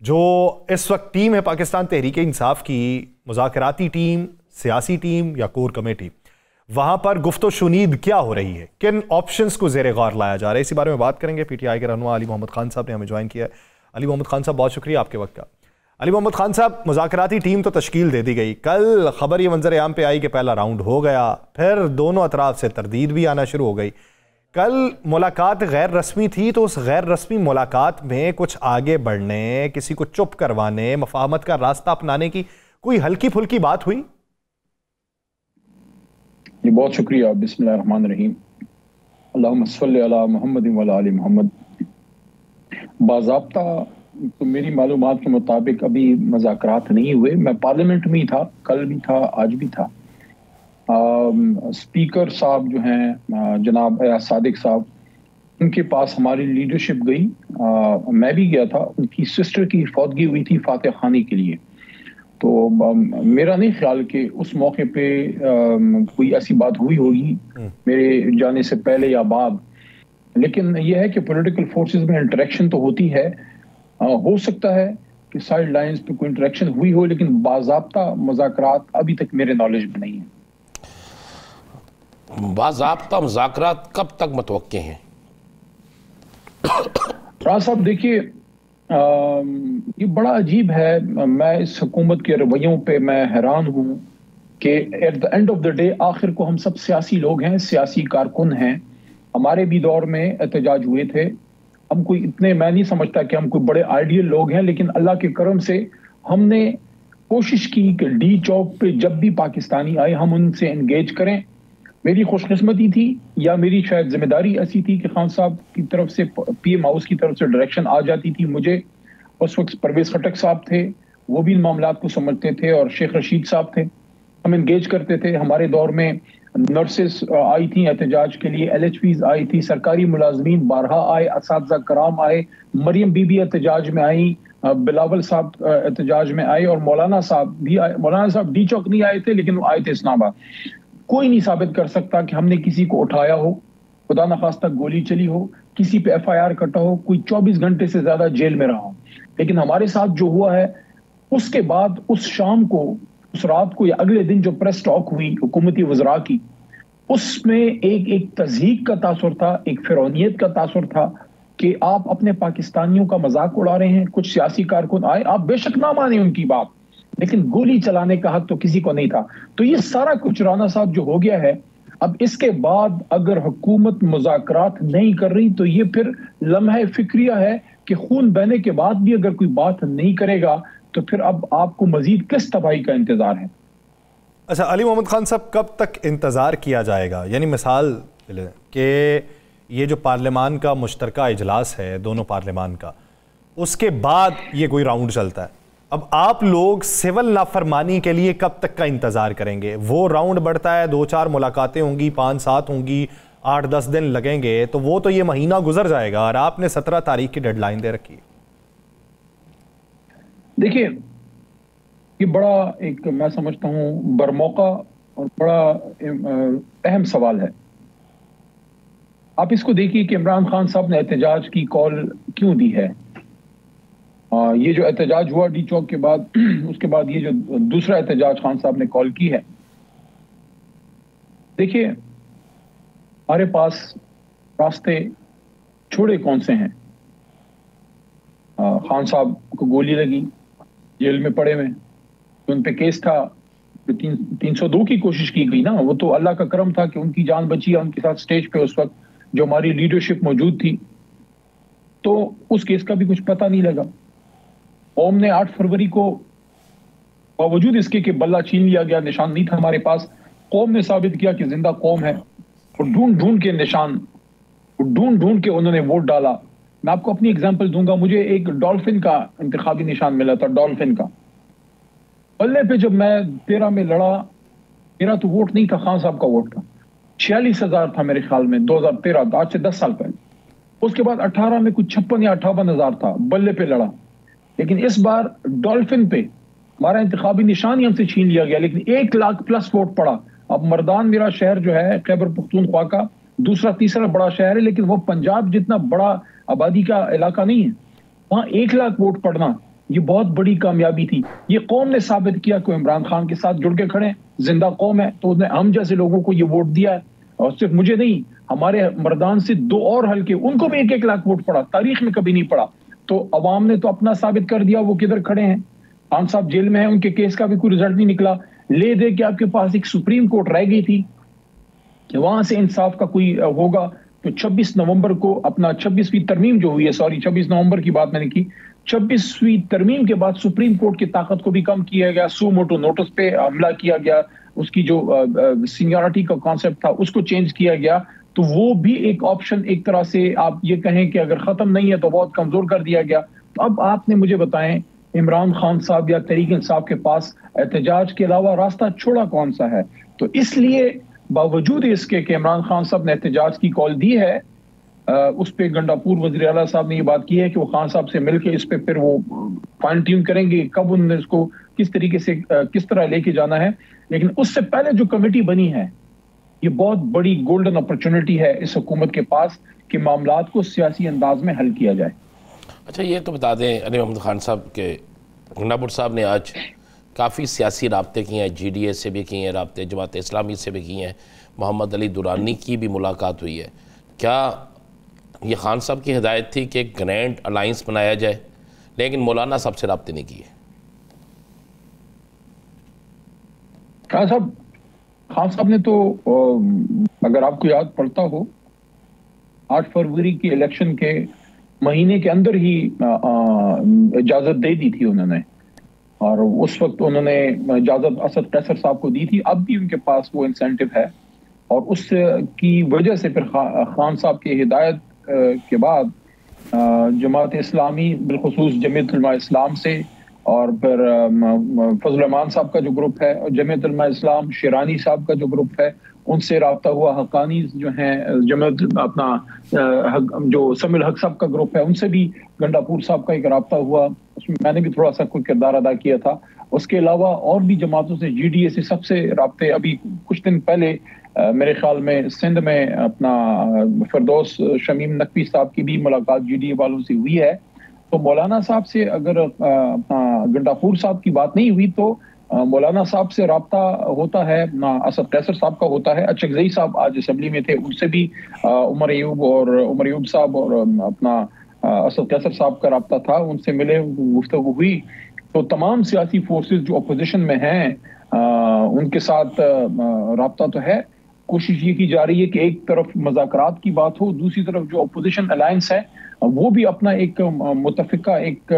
جو اس وقت ٹیم ہے پاکستان تحریک انصاف کی، مذاکراتی ٹیم، سیاسی ٹیم یا کور کمیٹی، وہاں پر گفت و شنید کیا ہو رہی ہے؟ کن آپشنز کو زیر غور لایا جا رہا ہے؟ اسی بارے میں بات کریں گے۔ پی ٹی آئی کے رہنما علی محمد خان صاحب نے ہمیں جوائن کیا ہے۔ علی محمد خان صاحب بہت شکریہ آپ کے وقت کا۔ علی محمد خان صاحب، مذاکراتی ٹیم تو تشکیل دے دی گئی، کل خبر یہ منظر عام پہ آئی کہ پہلا راؤنڈ ہو گیا، پھر دونوں اطراف سے تردید بھی آنا شروع ہو گئی۔ کل ملاقات غیر رسمی تھی، تو اس غیر رسمی ملاقات میں کچھ آگے بڑھنے، کسی کو چپ کروانے، مفاہمت کا راستہ اپنانے کی کوئی ہلکی پھلکی بات ہوئی؟ جی بہت شکریہ۔ بسم اللہ الرحمن الرحیم۔ اللہم صلی علی محمد و علی محمد۔ باضابطہ تو میری معلومات کے مطابق ابھی مذاکرات نہیں ہوئے۔ میں پارلیمنٹ میں ہی تھا، کل بھی تھا، آج بھی تھا۔ اسپیکر صاحب جو ہیں جناب ایاز صادق صاحب، ان کے پاس ہماری لیڈرشپ گئی، میں بھی گیا تھا۔ ان کی سسٹر کی فوتگی ہوئی تھی فاتح خانی کے لیے، تو میرا نہیں خیال کہ اس موقع پہ کوئی ایسی بات ہوئی ہوگی میرے جانے سے پہلے یا بعد، لیکن یہ ہے کہ پولیٹیکل فورسز میں انٹریکشن تو ہوتی ہے۔ ہو سکتا ہے کہ سائیڈ لائنز پہ کوئی انٹریکشن ہوئی ہو، لیکن باضابطہ مذاکرات ابھی تک میرے نالج میں نہیں ہے۔ باضابطہ مذاکرات کب تک متوقع ہیں؟ راز صاحب دیکھیے، یہ بڑا عجیب ہے۔ میں اس حکومت کے رویوں پہ میں حیران ہوں کہ at the end of the day آخر کو ہم سب سیاسی لوگ ہیں، سیاسی کارکن ہیں۔ ہمارے بھی دور میں احتجاج ہوئے تھے۔ ہم کوئی اتنے، میں نہیں سمجھتا کہ ہم کوئی بڑے آئیڈیل لوگ ہیں، لیکن اللہ کے کرم سے ہم نے کوشش کی کہ ڈی چوک پہ جب بھی پاکستانی آئے ہم ان سے انگیج کریں۔ میری خوش قسمتی تھی یا میری شاید ذمہ داری ایسی تھی کہ خان صاحب کی طرف سے، پی ایم ہاؤس کی طرف سے ڈائریکشن آ جاتی تھی مجھے۔ اس وقت پرویز خٹک صاحب تھے، وہ بھی ان معاملات کو سمجھتے تھے، اور شیخ رشید صاحب تھے۔ ہم انگیج کرتے تھے۔ ہمارے دور میں نرسز آئی تھیں احتجاج کے لیے، ایل ایچ پیز آئی تھی، سرکاری ملازمین بارہا آئے، اساتذہ کرام آئے، مریم بی بی احتجاج میں آئیں، بلاول صاحب احتجاج میں آئے، اور مولانا صاحب بھی آئے۔ مولانا صاحب ڈی چوک نہیں آئے تھے، لیکن وہ آئے تھے اسلام آباد۔ کوئی نہیں ثابت کر سکتا کہ ہم نے کسی کو اٹھایا ہو، خدا نخواستہ گولی چلی ہو، کسی پہ ایف آئی آر کٹا ہو، کوئی 24 گھنٹے سے زیادہ جیل میں رہا ہو۔ لیکن ہمارے ساتھ جو ہوا ہے، اس کے بعد اس شام کو، اس رات کو یا اگلے دن جو پریس ٹاک ہوئی حکومتی وزراء کی، اس میں ایک تضحیک کا تاثر تھا، ایک فرعونیت کا تاثر تھا کہ آپ اپنے پاکستانیوں کا مذاق اڑا رہے ہیں۔ کچھ سیاسی کارکن آئے، آپ بے شک نہ مانیں ان کی بات، لیکن گولی چلانے کا حق تو کسی کو نہیں تھا۔ تو یہ سارا کچھ رانا صاحب جو ہو گیا ہے، اب اس کے بعد اگر حکومت مذاکرات نہیں کر رہی تو یہ پھر لمحہ فکریہ ہے کہ خون بہنے کے بعد بھی اگر کوئی بات نہیں کرے گا تو پھر اب آپ کو مزید کس تباہی کا انتظار ہے؟ اچھا علی محمد خان صاحب، کب تک انتظار کیا جائے گا؟ یعنی مثال کہ یہ جو پارلیمان کا مشترکہ اجلاس ہے دونوں پارلیمان کا، اس کے بعد یہ کوئی راؤنڈ چلتا ہے، اب آپ لوگ سول نافرمانی کے لیے کب تک کا انتظار کریں گے؟ وہ راؤنڈ بڑھتا ہے، 2-4 ملاقاتیں ہوں گی، 5-7 ہوں گی، 8-10 دن لگیں گے، تو وہ تو یہ مہینہ گزر جائے گا، اور آپ نے 17 تاریخ کی ڈیڈ لائن دے رکھی ہے۔ دیکھیے، یہ بڑا ایک میں سمجھتا ہوں برموقع اور بڑا اہم سوال ہے۔ آپ اس کو دیکھیے کہ عمران خان صاحب نے احتجاج کی کال کیوں دی ہے۔ یہ جو احتجاج ہوا ڈی چوک کے بعد، اس کے بعد یہ جو دوسرا احتجاج خان صاحب نے کال کی ہے، دیکھیے ہمارے پاس راستے چھوڑے کون سے ہیں؟ خان صاحب کو گولی لگی، جیل میں پڑے ہوئے، ان پہ کیس تھا، 302 کی کوشش کی گئی نا، وہ تو اللہ کا کرم تھا کہ ان کی جان بچی ہے۔ ان کے ساتھ سٹیج پہ اس وقت جو ہماری لیڈرشپ موجود تھی، تو اس کیس کا بھی کچھ پتہ نہیں لگا۔ قوم نے 8 فروری کو، باوجود اس کے کہ بلہ چھین لیا گیا، نشان نہیں تھا ہمارے پاس، قوم نے ثابت کیا کہ زندہ قوم ہے، اور ڈھونڈ ڈھونڈ کے نشان، ڈھونڈ ڈھونڈ کے انہوں نے ووٹ ڈالا۔ میں آپ کو اپنی اگزامپل دوں گا، مجھے ایک ڈولفن کا انتخابی نشان ملا تھا، ڈولفن کا۔ بلے پہ جب میں 13 میں لڑا، میرا تو ووٹ نہیں تھا، خان صاحب کا ووٹ تھا، 46,000 تھا میرے خیال میں 2013، آج سے 10 سال پہلے۔ اس کے بعد 18 میں کچھ 56 یا 58,000 تھا، بلے پہ لڑا۔ لیکن اس بار ڈولفن پہ ہمارا انتخابی نشان ہی ہم سے چھین لیا گیا، لیکن 1 لاکھ پلس ووٹ پڑا۔ اب مردان میرا شہر جو ہے خیبر پختونخوا کا دوسرا تیسرا بڑا شہر ہے، لیکن وہ پنجاب جتنا بڑا آبادی کا علاقہ نہیں ہے، وہاں 1 لاکھ ووٹ پڑنا یہ بہت بڑی کامیابی تھی. یہ قوم نے ثابت کیا کہ عمران خان کے ساتھ جڑ کے کھڑے ہیں, زندہ قوم ہے, تو ہم جیسے لوگوں کو یہ ووٹ دیا ہے, اور صرف مجھے نہیں, ہمارے مردان سے 2 اور حلقے, ان کو بھی 1-1 لاکھ ووٹ پڑا, تاریخ میں کبھی نہیں پڑا. تو عوام نے تو اپنا ثابت کر دیا وہ کدھر کھڑے ہیں. خان صاحب جیل میں ہیں, ان کے کیس کا بھی کوئی رزلٹ نہیں نکلا. لے دے کے آپ کے پاس ایک سپریم کورٹ رہ گئی تھی کہ وہاں سے انصاف کا کوئی ہوگا. تو 26 نومبر کو اپنا 26ویں ترمیم جو ہوئی ہے, 26 نومبر کی بات میں نے کی, 26ویں ترمیم کے بعد سپریم کورٹ کی طاقت کو بھی کم کیا گیا, سو موٹو نوٹس پہ حملہ کیا گیا, اس کی جو سینیورٹی کا کانسیپٹ تھا اس کو چینج کیا گیا. تو وہ بھی ایک آپشن, ایک طرح سے آپ یہ کہیں کہ اگر ختم نہیں ہے تو بہت کمزور کر دیا گیا. تو اب آپ نے مجھے بتائیں عمران خان صاحب یا تحریک انصاف کے پاس احتجاج کے علاوہ راستہ چھوڑا کون سا ہے؟ تو اس لیے باوجود اس کے کہ عمران خان صاحب نے احتجاج کی کال دی ہے, اس پہ گنڈاپور وزیر اعلیٰ صاحب نے یہ بات کی ہے کہ وہ خان صاحب سے مل کے اس پہ پھر وہ فائن ٹیون کریں گے کب انہوں نے اس کو کس طریقے سے کس طرح لے کے جانا ہے. لیکن اس سے پہلے جو کمیٹی بنی ہے, یہ بہت بڑی گولڈن اپرچونٹی ہے اس حکومت کے پاس کہ معاملات کو سیاسی انداز میں حل کیا جائے. اچھا یہ تو بتا دیں علی محمد خان صاحب کے گنڈاپور صاحب نے آج کافی سیاسی رابطے کیے ہیں, جی ڈی اے سے بھی کیے ہیں رابطے, جماعت اسلامی سے بھی کیے ہیں, محمد علی درانی کی بھی ملاقات ہوئی ہے. کیا یہ خان صاحب کی ہدایت تھی کہ ایک گرینڈ الائنس بنایا جائے, لیکن مولانا صاحب سے رابطے نہیں کیے؟ خان صاحب نے تو اگر آپ کو یاد پڑتا ہو 8 فروری کے الیکشن کے مہینے کے اندر ہی اجازت دے دی تھی انہوں نے, اور اس وقت انہوں نے اجازت اسد قیصر صاحب کو دی تھی. اب بھی ان کے پاس وہ انسینٹو ہے, اور اس کی وجہ سے پھر خان صاحب کی ہدایت کے بعد جماعت اسلامی بالخصوص جمعیت علماء اسلام سے, اور پھر فضل الرحمان صاحب کا جو گروپ ہے, اور جمعیت علماء اسلام شیرانی صاحب کا جو گروپ ہے, ان سے رابطہ ہوا. حقانی جو ہیں جمعیت اپنا جو سمی الحق صاحب کا گروپ ہے, ان سے بھی گنڈاپور صاحب کا ایک رابطہ ہوا, اس میں میں نے بھی تھوڑا سا کوئی کردار ادا کیا تھا. اس کے علاوہ اور بھی جماعتوں سے, جی ڈی اے سے سب سے رابطے. ابھی کچھ دن پہلے میرے خیال میں سندھ میں اپنا فردوس شمیم نقوی صاحب کی بھی ملاقات جی ڈی اے والوں سے ہوئی ہے. تو مولانا صاحب سے اگر اپنا گنڈاپور صاحب کی بات نہیں ہوئی تو مولانا صاحب سے رابطہ ہوتا ہے, اسد قیصر صاحب کا ہوتا ہے. اچکزئی صاحب آج اسمبلی میں تھے, ان سے بھی عمر ایوب صاحب اور اپنا اسد قیصر صاحب کا رابطہ تھا, ان سے ملے, گفتگو ہوئی. تو تمام سیاسی فورسز جو اپوزیشن میں ہیں ان کے ساتھ رابطہ تو ہے. کوشش یہ کی جا رہی ہے کہ ایک طرف مذاکرات کی بات ہو, دوسری طرف جو اپوزیشن الائنس ہے وہ بھی اپنا ایک متفقہ ایک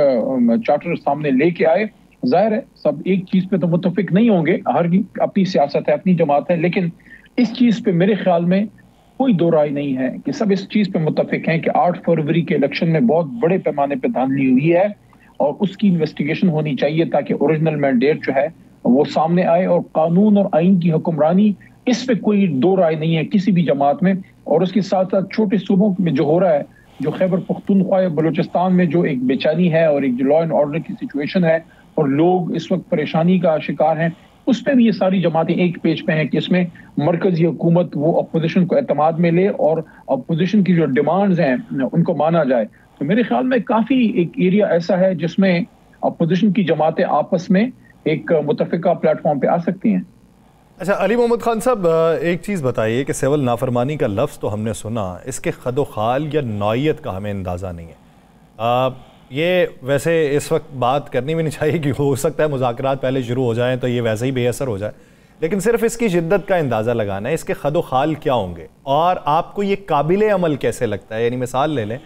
چارٹر سامنے لے کے آئے. ظاہر ہے سب ایک چیز پہ تو متفق نہیں ہوں گے, ہر اپنی سیاست ہے, اپنی جماعت ہے, لیکن اس چیز پہ میرے خیال میں کوئی دو رائے نہیں ہے کہ سب اس چیز پہ متفق ہیں کہ 8 فروری کے الیکشن میں بہت بڑے پیمانے پہ دھاندلی ہوئی ہے, اور اس کی انویسٹیگیشن ہونی چاہیے تاکہ اوریجنل مینڈیٹ جو ہے وہ سامنے آئے, اور قانون اور آئین کی حکمرانی, اس پہ کوئی دو رائے نہیں ہے کسی بھی جماعت میں. اور اس کے ساتھ ساتھ چھوٹے صوبوں میں جو ہو رہا ہے, جو خیبر پختونخوا بلوچستان میں جو ایک بے چینی ہے اور ایک جو لا اینڈ آرڈر کی سچویشن ہے اور لوگ اس وقت پریشانی کا شکار ہیں, اس پہ بھی یہ ساری جماعتیں ایک پیج پہ ہیں کہ اس میں مرکزی حکومت وہ اپوزیشن کو اعتماد میں لے اور اپوزیشن کی جو ڈیمانڈز ہیں ان کو مانا جائے. تو میرے خیال میں کافی ایک ایریا ایسا ہے جس میں اپوزیشن کی جماعتیں آپس میں ایک متفقہ پلیٹ فارم پہ آ سکتی ہیں. اچھا علی محمد خان صاحب, ایک چیز بتائیے کہ سول نافرمانی کا لفظ تو ہم نے سنا, اس کے خد و خال یا نوعیت کا ہمیں اندازہ نہیں ہے. یہ ویسے اس وقت بات کرنی بھی نہیں چاہیے کہ ہو سکتا ہے مذاکرات پہلے شروع ہو جائیں تو یہ ویسے ہی بے اثر ہو جائے, لیکن صرف اس کی شدت کا اندازہ لگانا ہے, اس کے خد و خال کیا ہوں گے, اور آپ کو یہ قابل عمل کیسے لگتا ہے. یعنی مثال لے لیں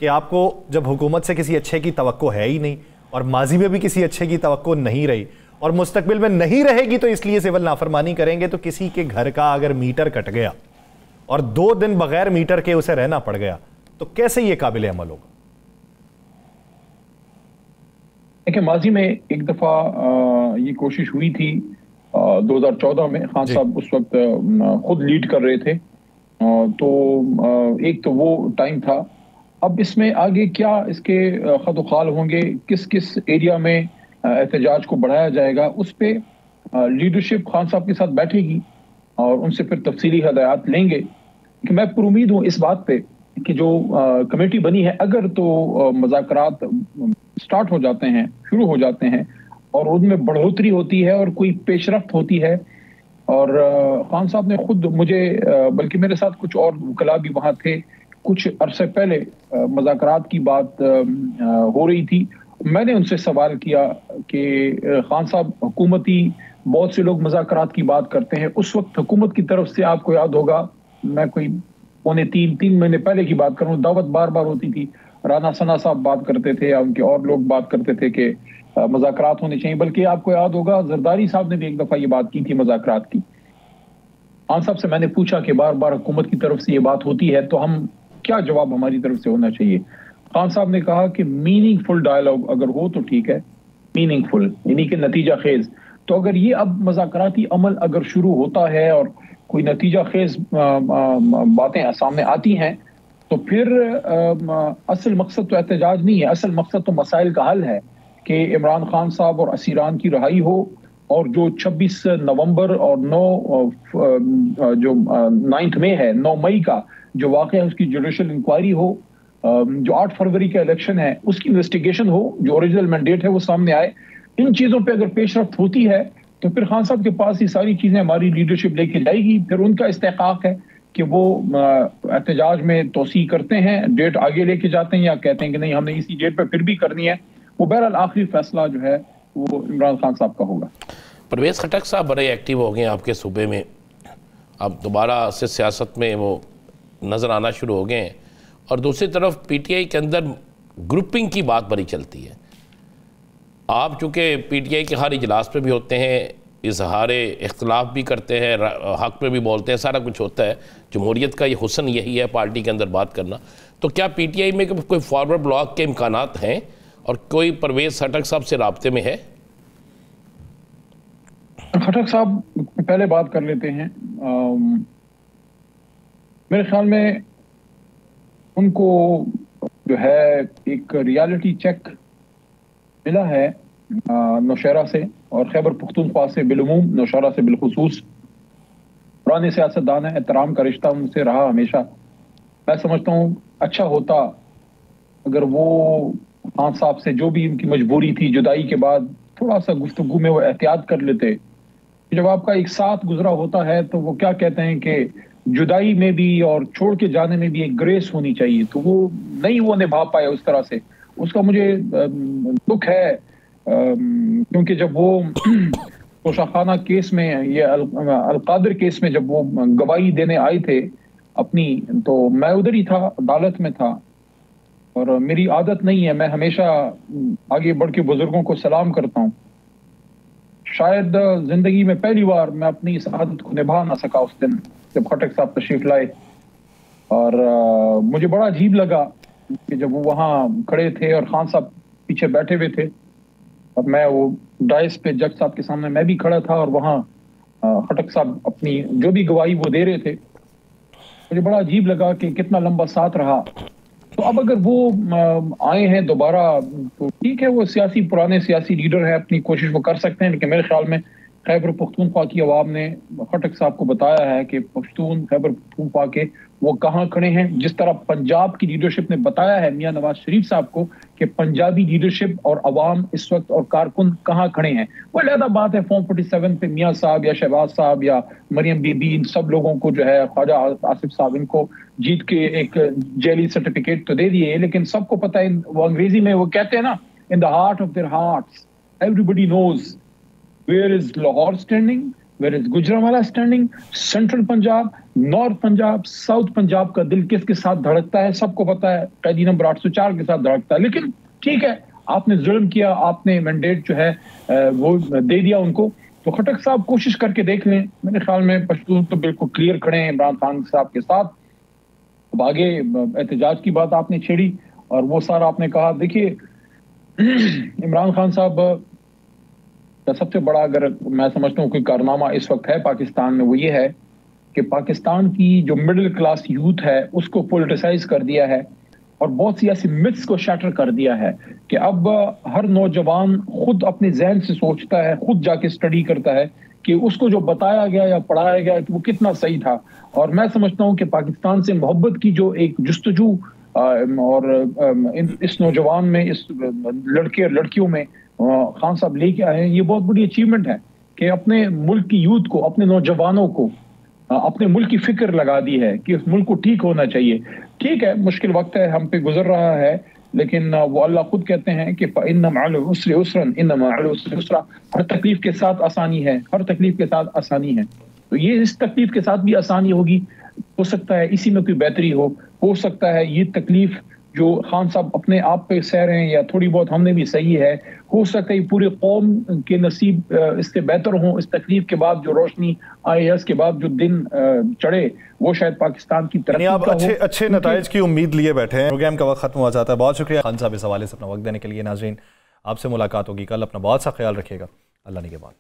کہ آپ کو جب حکومت سے کسی اچھے کی توقع ہے ہی نہیں, اور ماضی میں بھی کسی اچھے کی توقع نہیں رہی, اور مستقبل میں نہیں رہے گی, تو اس لیے سول نافرمانی کریں گے. تو کسی کے گھر کا اگر میٹر کٹ گیا اور 2 دن بغیر میٹر کے اسے رہنا پڑ گیا, تو کیسے یہ قابل عمل ہوگا؟ دیکھیں, ماضی میں ایک دفعہ یہ کوشش ہوئی تھی 2014 میں, خان صاحب اس وقت خود لیڈ کر رہے تھے, تو ایک تو وہ ٹائم تھا. اب اس میں آگے کیا اس کے خد و خال ہوں گے, کس کس ایریا میں احتجاج کو بڑھایا جائے گا, اس پہ لیڈرشپ خان صاحب کے ساتھ بیٹھے گی اور ان سے پھر تفصیلی ہدایات لیں گے. کہ میں پر امید ہوں اس بات پہ کہ جو کمیٹی بنی ہے اگر تو مذاکرات سٹارٹ ہو جاتے ہیں، شروع ہو جاتے ہیں اور ان میں بڑھوتری ہوتی ہے اور کوئی پیش رفت ہوتی ہے، اور خان صاحب نے خود مجھے بلکہ میرے ساتھ کچھ اور وکلاء بھی وہاں تھے، کچھ عرصے پہلے مذاکرات کی بات ہو رہی تھی، میں نے ان سے سوال کیا کہ خان صاحب حکومتی بہت سے لوگ مذاکرات کی بات کرتے ہیں، اس وقت حکومت کی طرف سے آپ کو یاد ہوگا، میں کوئی پونے تین مہینے پہلے کی بات کروں، دعوت بار بار ہوتی تھی، رانا ثنا صاحب بات کرتے تھے یا ان کے اور لوگ بات کرتے تھے کہ مذاکرات ہونے چاہیے، بلکہ آپ کو یاد ہوگا زرداری صاحب نے بھی ایک دفعہ یہ بات کی تھی مذاکرات کی۔ خان صاحب سے میں نے پوچھا کہ بار بار حکومت کی طرف سے یہ بات ہوتی ہے تو ہم کیا جواب ہماری طرف سے ہونا چاہیے؟ خان صاحب نے کہا کہ میننگ فل ڈائلاگ اگر ہو تو ٹھیک ہے، میننگ فل یعنی کہ نتیجہ خیز، تو اگر یہ اب مذاکراتی عمل اگر شروع ہوتا ہے اور کوئی نتیجہ خیز باتیں سامنے آتی ہیں تو پھر اصل مقصد تو احتجاج نہیں ہے، اصل مقصد تو مسائل کا حل ہے کہ عمران خان صاحب اور اسیران کی رہائی ہو، اور جو 26 نومبر اور 9 مئی ہے، 9 مئی کا جو واقعہ ہے اس کی جوڈیشل انکوائری ہو، جو 8 فروری کا الیکشن ہے اس کی انویسٹیگیشن ہو، جو اوریجنل مینڈیٹ ہے وہ سامنے آئے۔ ان چیزوں پہ اگر پیش رفت ہوتی ہے تو پھر خان صاحب کے پاس یہ ساری چیزیں ہماری لیڈرشپ لے کے جائے گی، پھر ان کا استحقاق ہے کہ وہ احتجاج میں توسیع کرتے ہیں، ڈیٹ آگے لے کے جاتے ہیں، یا کہتے ہیں کہ نہیں ہم نے اسی ڈیٹ پہ پھر بھی کرنی ہے۔ وہ بہرحال آخری فیصلہ جو ہے وہ عمران خان صاحب کا ہوگا۔ پرویز خٹک صاحب بڑے ایکٹیو ہو گئے ہیں آپ کے صوبے میں، اب دوبارہ سے سیاست میں وہ نظر آنا شروع ہو گئے ہیں، اور دوسری طرف پی ٹی آئی کے اندر گروپنگ کی بات بڑی چلتی ہے۔ آپ چونکہ پی ٹی آئی کے ہر اجلاس پہ بھی ہوتے ہیں، اظہار اختلاف بھی کرتے ہیں، حق پہ بھی بولتے ہیں، سارا کچھ ہوتا ہے، جمہوریت کا یہ حسن یہی ہے پارٹی کے اندر بات کرنا، تو کیا پی ٹی آئی میں کوئی فارورڈ بلاک کے امکانات ہیں اور کوئی پرویز خٹک صاحب سے رابطے میں ہے؟ خٹک صاحب پہلے بات کر لیتے ہیں، میرے خیال میں ان کو جو ہے ایک ریالٹی چیک ملا ہے نوشہرہ سے اور خیبر پختونخوا سے بالعموم، نوشہرہ سے بالخصوص۔ پرانے سیاستدان ہیں، احترام کا رشتہ ان سے رہا ہمیشہ۔ میں سمجھتا ہوں اچھا ہوتا اگر وہ خان صاحب سے جو بھی ان کی مجبوری تھی جدائی کے بعد تھوڑا سا گفتگو میں وہ احتیاط کر لیتے۔ جب آپ کا ایک ساتھ گزرا ہوتا ہے تو وہ کیا کہتے ہیں کہ جدائی میں بھی اور چھوڑ کے جانے میں بھی ایک گریس ہونی چاہیے، تو وہ نہیں وہ نبھا پائے اس طرح سے، اس کا مجھے دکھ ہے، کیونکہ جب وہ توشاخانہ کیس میں، یہ القادر کیس میں جب وہ گواہی دینے آئے تھے اپنی، تو میں ادھر ہی تھا، عدالت میں تھا، اور میری عادت نہیں ہے، میں ہمیشہ آگے بڑھ کے بزرگوں کو سلام کرتا ہوں۔ شاید زندگی میں پہلی بار میں اپنی اس عادت کو نبھا نہ سکا اس دن جب خٹک صاحب تشریف لائے، اور مجھے بڑا عجیب لگا کہ جب وہ وہاں کھڑے تھے اور خان صاحب پیچھے بیٹھے ہوئے تھے، اور میں وہ ڈائس پہ جج صاحب کے سامنے میں بھی کھڑا تھا، اور وہاں خٹک صاحب اپنی جو بھی گواہی وہ دے رہے تھے، مجھے بڑا عجیب لگا کہ کتنا لمبا ساتھ رہا۔ تو اب اگر وہ آئے ہیں دوبارہ تو ٹھیک ہے، وہ پرانے سیاسی لیڈر ہیں، اپنی کوشش وہ کر سکتے ہیں، لیکن میرے خیال میں خیبر پختونخوا کی عوام نے خٹک صاحب کو بتایا ہے کہ پشتون خیبر پختونخوا کے وہ کہاں کھڑے ہیں، جس طرح پنجاب کی لیڈرشپ نے بتایا ہے میاں نواز شریف صاحب کو کہ پنجابی لیڈرشپ اور عوام اس وقت اور کارکن کہاں کھڑے ہیں۔ وہ علیحدہ بات ہے فارم 47 پہ میاں صاحب یا شہباز صاحب یا مریم بی بی، ان سب لوگوں کو جو ہے خواجہ آصف صاحب ان کو جیت کے ایک جیلی سرٹیفکیٹ تو دے دیے، لیکن سب کو پتہ ہے، وہ انگریزی میں وہ کہتے ہیں نا، in the heart of their hearts everybody knows where is Lahore standing, where is Gujranwala standing, central Punjab, north Punjab, south Punjab کا دل کس کے ساتھ دھڑکتا ہے، سب کو پتا ہے، قیدی نمبر 804 کے ساتھ دھڑکتا ہے۔ لیکن ٹھیک ہے، آپ نے ظلم کیا، آپ نے مینڈیٹ جو ہے وہ دے دیا ان کو، تو خٹک صاحب کوشش کر کے دیکھ لیں۔ میرے خیال میں پشتون تو بالکل کلیئر کھڑے ہیں عمران خان صاحب کے ساتھ۔ اب آگے احتجاج کی بات آپ نے چھیڑی اور وہ سارا آپ نے کہا، دیکھیے عمران خان صاحب کا سب سے بڑا اگر میں سمجھتا ہوں کوئی کارنامہ اس وقت ہے پاکستان میں، وہ یہ ہے کہ پاکستان کی جو مڈل کلاس یوتھ ہے اس کو پولیٹیسائز کر دیا ہے، اور بہت سی ایسی متس کو شیٹر کر دیا ہے کہ اب ہر نوجوان خود اپنے ذہن سے سوچتا ہے، خود جا کے اسٹڈی کرتا ہے کہ اس کو جو بتایا گیا یا پڑھایا گیا کہ وہ کتنا صحیح تھا. اور میں سمجھتا ہوں کہ پاکستان سے محبت کی جو ایک جستجو اور اس نوجوان میں، اس لڑکے اور لڑکیوں میں خان صاحب لے کے آئے ہیں، یہ بہت بڑی اچیومنٹ ہے کہ اپنے ملک کی یوتھ کو، اپنے نوجوانوں کو اپنے ملک کی فکر لگا دی ہے کہ اس ملک کو ٹھیک ہونا چاہیے. ٹھیک ہے، مشکل وقت ہے، ہم پہ گزر رہا ہے، لیکن وہ اللہ خود کہتے ہیں کہ فَإِنَّ مَعَ الْعُسْرِ يُسْرًا إِنَّ مَعَ الْعُسْرِ يُسْرًا. ہر تکلیف کے ساتھ آسانی ہے، ہر تکلیف کے ساتھ آسانی ہے. تو یہ اس تکلیف کے ساتھ بھی آسانی ہوگی. ہو سکتا ہے اسی میں کوئی بہتری ہو سکتا ہے یہ تکلیف جو خان صاحب اپنے آپ پہ سہ رہے ہیں یا تھوڑی بہت ہم نے بھی صحیح ہے، ہو سکتا ہے یہ پورے قوم کے نصیب اس سے بہتر ہوں. اس تکلیف کے بعد جو روشنی آئی، اس کے بعد جو دن چڑھے، وہ شاید پاکستان کی ترقی آپ اچھے نتائج کی امید لیے بیٹھے ہیں. پروگرام کا وقت ختم ہو جاتا ہے. بہت شکریہ خان صاحب اس حوالے سے اپنا وقت دینے کے لیے. ناظرین، آپ سے ملاقات ہوگی کل. اپنا بہت سا خیال رکھیے گا. اللہ نگہبان.